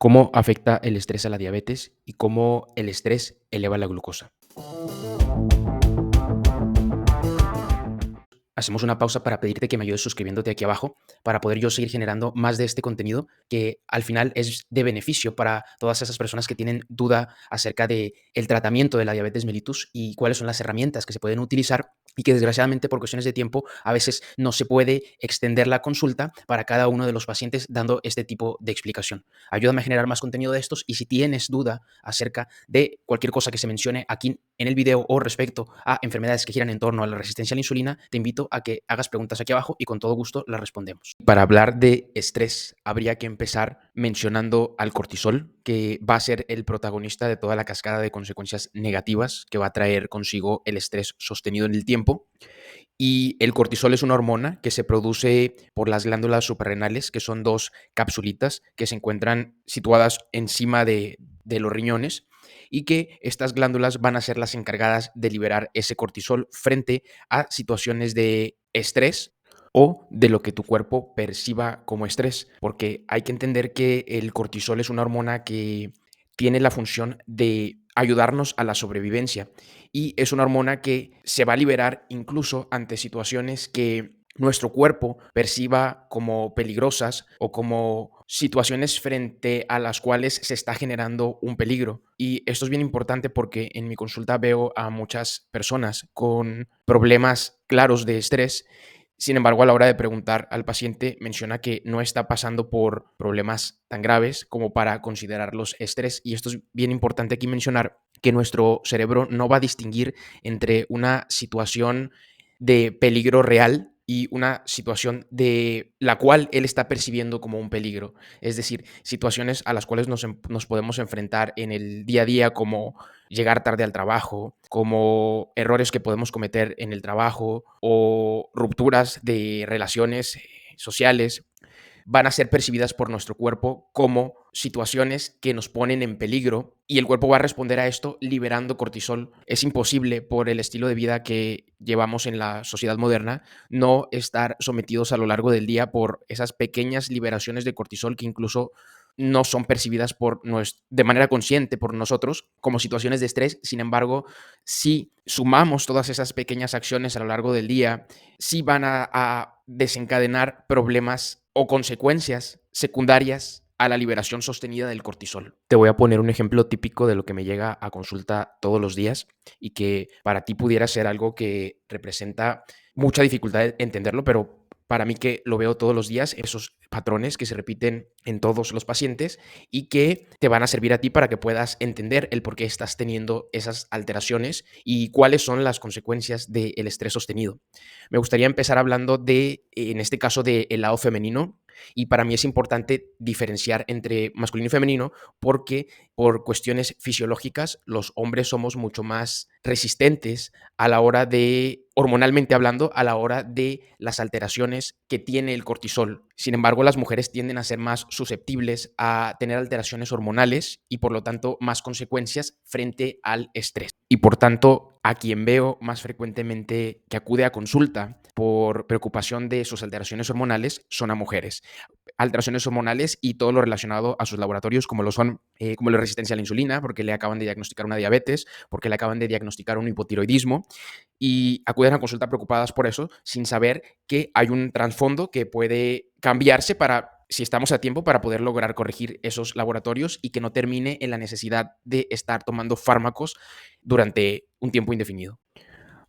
¿Cómo afecta el estrés a la diabetes y cómo el estrés eleva la glucosa? Hacemos una pausa para pedirte que me ayudes suscribiéndote aquí abajo para poder yo seguir generando más de este contenido que al final es de beneficio para todas esas personas que tienen duda acerca de el tratamiento de la diabetes mellitus y cuáles son las herramientas que se pueden utilizar y que desgraciadamente por cuestiones de tiempo a veces no se puede extender la consulta para cada uno de los pacientes dando este tipo de explicación. Ayúdame a generar más contenido de estos y si tienes duda acerca de cualquier cosa que se mencione aquí en el video o respecto a enfermedades que giran en torno a la resistencia a la insulina, te invito a que hagas preguntas aquí abajo y con todo gusto las respondemos. Para hablar de estrés, habría que empezar mencionando al cortisol, que va a ser el protagonista de toda la cascada de consecuencias negativas que va a traer consigo el estrés sostenido en el tiempo. Y el cortisol es una hormona que se produce por las glándulas suprarrenales, que son dos capsulitas que se encuentran situadas encima de los riñones y que estas glándulas van a ser las encargadas de liberar ese cortisol frente a situaciones de estrés o de lo que tu cuerpo perciba como estrés, porque hay que entender que el cortisol es una hormona que tiene la función de ayudarnos a la sobrevivencia y es una hormona que se va a liberar incluso ante situaciones que nuestro cuerpo perciba como peligrosas o como situaciones frente a las cuales se está generando un peligro. Y esto es bien importante porque en mi consulta veo a muchas personas con problemas claros de estrés. Sin embargo, a la hora de preguntar al paciente, menciona que no está pasando por problemas tan graves como para considerarlos estrés. Y esto es bien importante aquí mencionar que nuestro cerebro no va a distinguir entre una situación de peligro real y una situación de la cual él está percibiendo como un peligro. Es decir, situaciones a las cuales nos podemos enfrentar en el día a día como llegar tarde al trabajo, como errores que podemos cometer en el trabajo o rupturas de relaciones sociales van a ser percibidas por nuestro cuerpo como situaciones que nos ponen en peligro y el cuerpo va a responder a esto liberando cortisol. Es imposible por el estilo de vida que llevamos en la sociedad moderna no estar sometidos a lo largo del día por esas pequeñas liberaciones de cortisol que incluso no son percibidas de manera consciente por nosotros como situaciones de estrés. Sin embargo, si sumamos todas esas pequeñas acciones a lo largo del día, sí van a desencadenar problemas o consecuencias secundarias a la liberación sostenida del cortisol. Te voy a poner un ejemplo típico de lo que me llega a consulta todos los días y que para ti pudiera ser algo que representa mucha dificultad de entenderlo, pero para mí que lo veo todos los días, esos patrones que se repiten en todos los pacientes y que te van a servir a ti para que puedas entender el por qué estás teniendo esas alteraciones y cuáles son las consecuencias del estrés sostenido. Me gustaría empezar hablando en este caso, del lado femenino. Y para mí es importante diferenciar entre masculino y femenino porque por cuestiones fisiológicas los hombres somos mucho más resistentes a la hora de, hormonalmente hablando, a la hora de las alteraciones que tiene el cortisol. Sin embargo, las mujeres tienden a ser más susceptibles a tener alteraciones hormonales y por lo tanto más consecuencias frente al estrés. Y por tanto, a quien veo más frecuentemente que acude a consulta por preocupación de sus alteraciones hormonales son a mujeres. Alteraciones hormonales y todo lo relacionado a sus laboratorios, como lo son como la resistencia a la insulina, porque le acaban de diagnosticar una diabetes, porque le acaban de diagnosticar un hipotiroidismo, y acuden a consulta preocupadas por eso, sin saber que hay un trasfondo que puede cambiarse para, si estamos a tiempo, para poder lograr corregir esos laboratorios y que no termine en la necesidad de estar tomando fármacos durante un tiempo indefinido.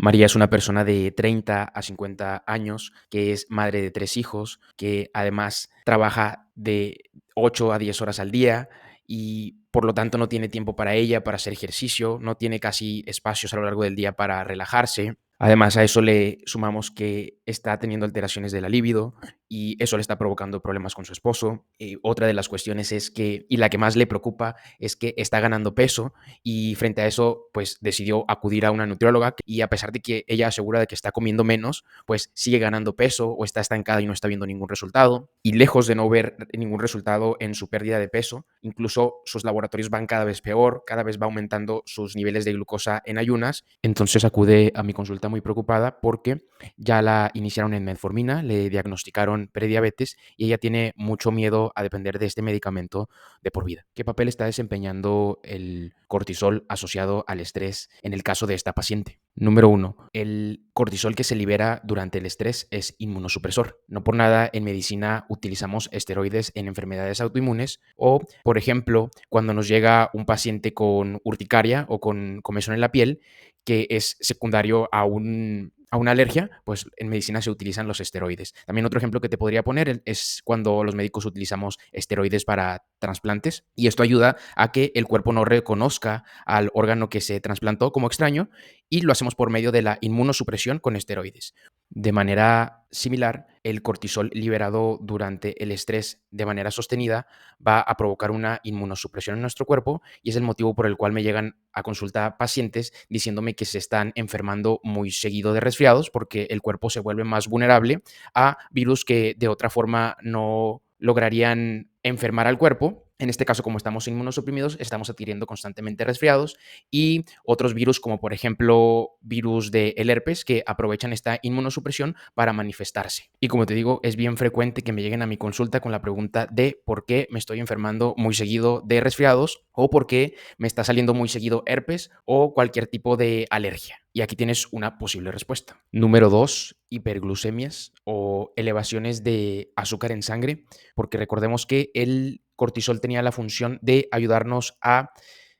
María es una persona de 30 a 50 años, que es madre de 3 hijos, que además trabaja de 8 a 10 horas al día y por lo tanto no tiene tiempo para ella, para hacer ejercicio, no tiene casi espacios a lo largo del día para relajarse. Además a eso le sumamos que está teniendo alteraciones de la libido y eso le está provocando problemas con su esposo. Otra de las cuestiones es que, y la que más le preocupa, es que está ganando peso y frente a eso, pues decidió acudir a una nutrióloga y a pesar de que ella asegura de que está comiendo menos, pues sigue ganando peso o está estancada y no está viendo ningún resultado. Y lejos de no ver ningún resultado en su pérdida de peso, incluso sus laboratorios van cada vez peor, cada vez va aumentando sus niveles de glucosa en ayunas. Entonces acude a mi consulta muy preocupada porque ya la iniciaron en metformina, le diagnosticaron con prediabetes y ella tiene mucho miedo a depender de este medicamento de por vida. ¿Qué papel está desempeñando el cortisol asociado al estrés en el caso de esta paciente? Número uno, el cortisol que se libera durante el estrés es inmunosupresor. No por nada en medicina utilizamos esteroides en enfermedades autoinmunes o, por ejemplo, cuando nos llega un paciente con urticaria o con comezón en la piel que es secundario a una alergia, pues en medicina se utilizan los esteroides. También otro ejemplo que te podría poner es cuando los médicos utilizamos esteroides para trasplantes y esto ayuda a que el cuerpo no reconozca al órgano que se trasplantó como extraño y lo hacemos por medio de la inmunosupresión con esteroides. De manera similar, el cortisol liberado durante el estrés de manera sostenida va a provocar una inmunosupresión en nuestro cuerpo y es el motivo por el cual me llegan a consulta pacientes diciéndome que se están enfermando muy seguido de resfriados porque el cuerpo se vuelve más vulnerable a virus que de otra forma no lograrían enfermar al cuerpo. En este caso, como estamos inmunosuprimidos, estamos adquiriendo constantemente resfriados y otros virus, como por ejemplo virus del herpes, que aprovechan esta inmunosupresión para manifestarse. Y como te digo, es bien frecuente que me lleguen a mi consulta con la pregunta de por qué me estoy enfermando muy seguido de resfriados o por qué me está saliendo muy seguido herpes o cualquier tipo de alergia. Y aquí tienes una posible respuesta. Número 2, hiperglucemias o elevaciones de azúcar en sangre, porque recordemos que el cortisol tenía la función de ayudarnos a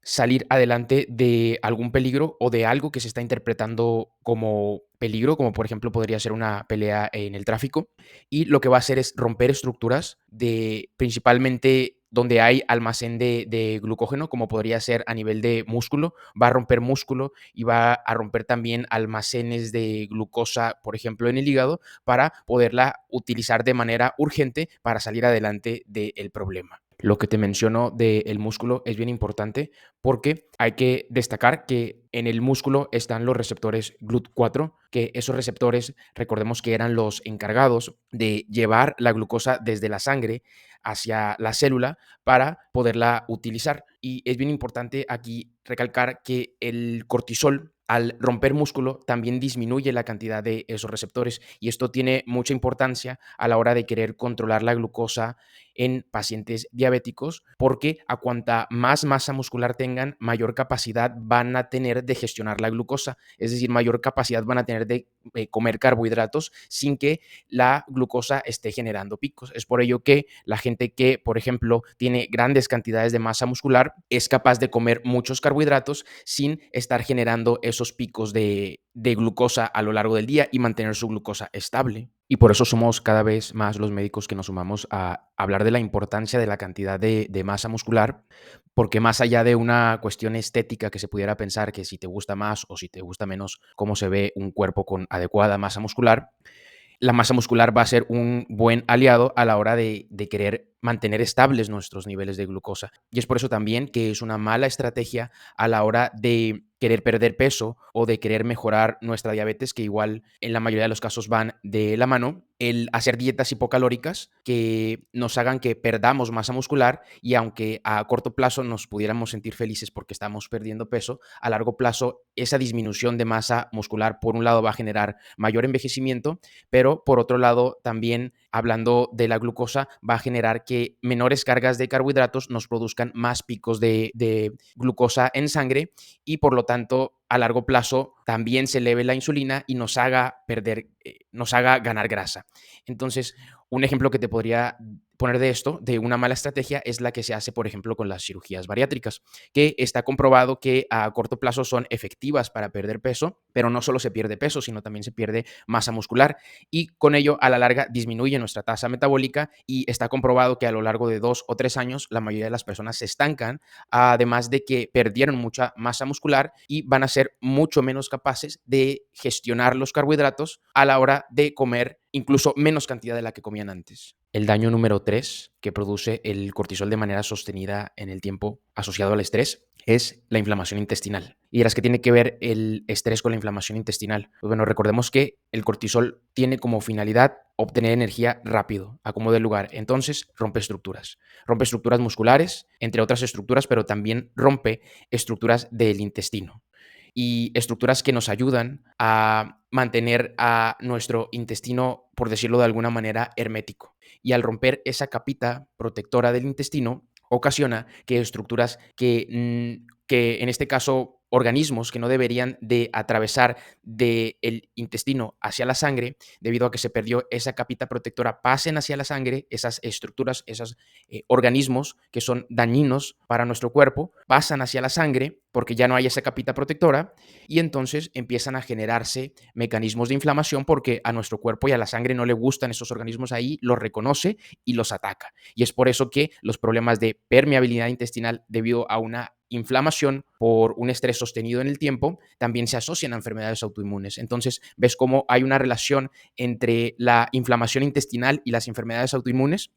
salir adelante de algún peligro o de algo que se está interpretando como peligro, como por ejemplo podría ser una pelea en el tráfico, y lo que va a hacer es romper estructuras de principalmente donde hay almacén de glucógeno, como podría ser a nivel de músculo, va a romper músculo y va a romper también almacenes de glucosa, por ejemplo, en el hígado, para poderla utilizar de manera urgente para salir adelante del problema. Lo que te menciono del músculo es bien importante porque hay que destacar que en el músculo están los receptores GLUT4, que esos receptores, recordemos que eran los encargados de llevar la glucosa desde la sangre hacia la célula para poderla utilizar. Y es bien importante aquí recalcar que el cortisol, al romper músculo, también disminuye la cantidad de esos receptores y esto tiene mucha importancia a la hora de querer controlar la glucosa en pacientes diabéticos, porque a cuanta más masa muscular tengan, mayor capacidad van a tener de gestionar la glucosa, es decir, mayor capacidad van a tener de comer carbohidratos sin que la glucosa esté generando picos. Es por ello que la gente que, por ejemplo, tiene grandes cantidades de masa muscular es capaz de comer muchos carbohidratos sin estar generando esos picos de glucosa a lo largo del día y mantener su glucosa estable. Y por eso somos cada vez más los médicos que nos sumamos a hablar de la importancia de la cantidad de masa muscular, porque más allá de una cuestión estética que se pudiera pensar que si te gusta más o si te gusta menos cómo se ve un cuerpo con adecuada masa muscular, la masa muscular va a ser un buen aliado a la hora de querer mantener estables nuestros niveles de glucosa. Y es por eso también que es una mala estrategia a la hora de querer perder peso o de querer mejorar nuestra diabetes, que igual en la mayoría de los casos van de la mano, el hacer dietas hipocalóricas que nos hagan que perdamos masa muscular y aunque a corto plazo nos pudiéramos sentir felices porque estamos perdiendo peso, a largo plazo esa disminución de masa muscular por un lado va a generar mayor envejecimiento, pero por otro lado también hablando de la glucosa va a generar que menores cargas de carbohidratos nos produzcan más picos de glucosa en sangre y por lo tanto a largo plazo también se eleve la insulina y nos haga perder, nos haga ganar grasa. Entonces, un ejemplo que te podría poner de esto, de una mala estrategia, es la que se hace, por ejemplo, con las cirugías bariátricas, que está comprobado que a corto plazo son efectivas para perder peso, pero no solo se pierde peso, sino también se pierde masa muscular y con ello a la larga disminuye nuestra tasa metabólica y está comprobado que a lo largo de 2 o 3 años la mayoría de las personas se estancan, además de que perdieron mucha masa muscular y van a ser mucho menos capaces de gestionar los carbohidratos a la hora de comer incluso menos cantidad de la que comían antes. El daño número 3 que produce el cortisol de manera sostenida en el tiempo asociado al estrés es la inflamación intestinal. Y dirás, ¿qué tiene que ver el estrés con la inflamación intestinal? Pues bueno, recordemos que el cortisol tiene como finalidad obtener energía rápido, a como de lugar. Entonces, rompe estructuras musculares, entre otras estructuras, pero también rompe estructuras del intestino. y estructuras que nos ayudan a mantener a nuestro intestino, por decirlo de alguna manera, hermético. Y al romper esa capita protectora del intestino, ocasiona que estructuras que en este caso organismos que no deberían de atravesar del intestino hacia la sangre, debido a que se perdió esa capita protectora, pasen hacia la sangre, esas estructuras, esos organismos que son dañinos para nuestro cuerpo, pasan hacia la sangre porque ya no hay esa capita protectora y entonces empiezan a generarse mecanismos de inflamación porque a nuestro cuerpo y a la sangre no le gustan esos organismos ahí, los reconoce y los ataca. Y es por eso que los problemas de permeabilidad intestinal debido a una inflamación por un estrés sostenido en el tiempo también se asocian a enfermedades autoinmunes. Entonces, ves cómo hay una relación entre la inflamación intestinal y las enfermedades autoinmunes.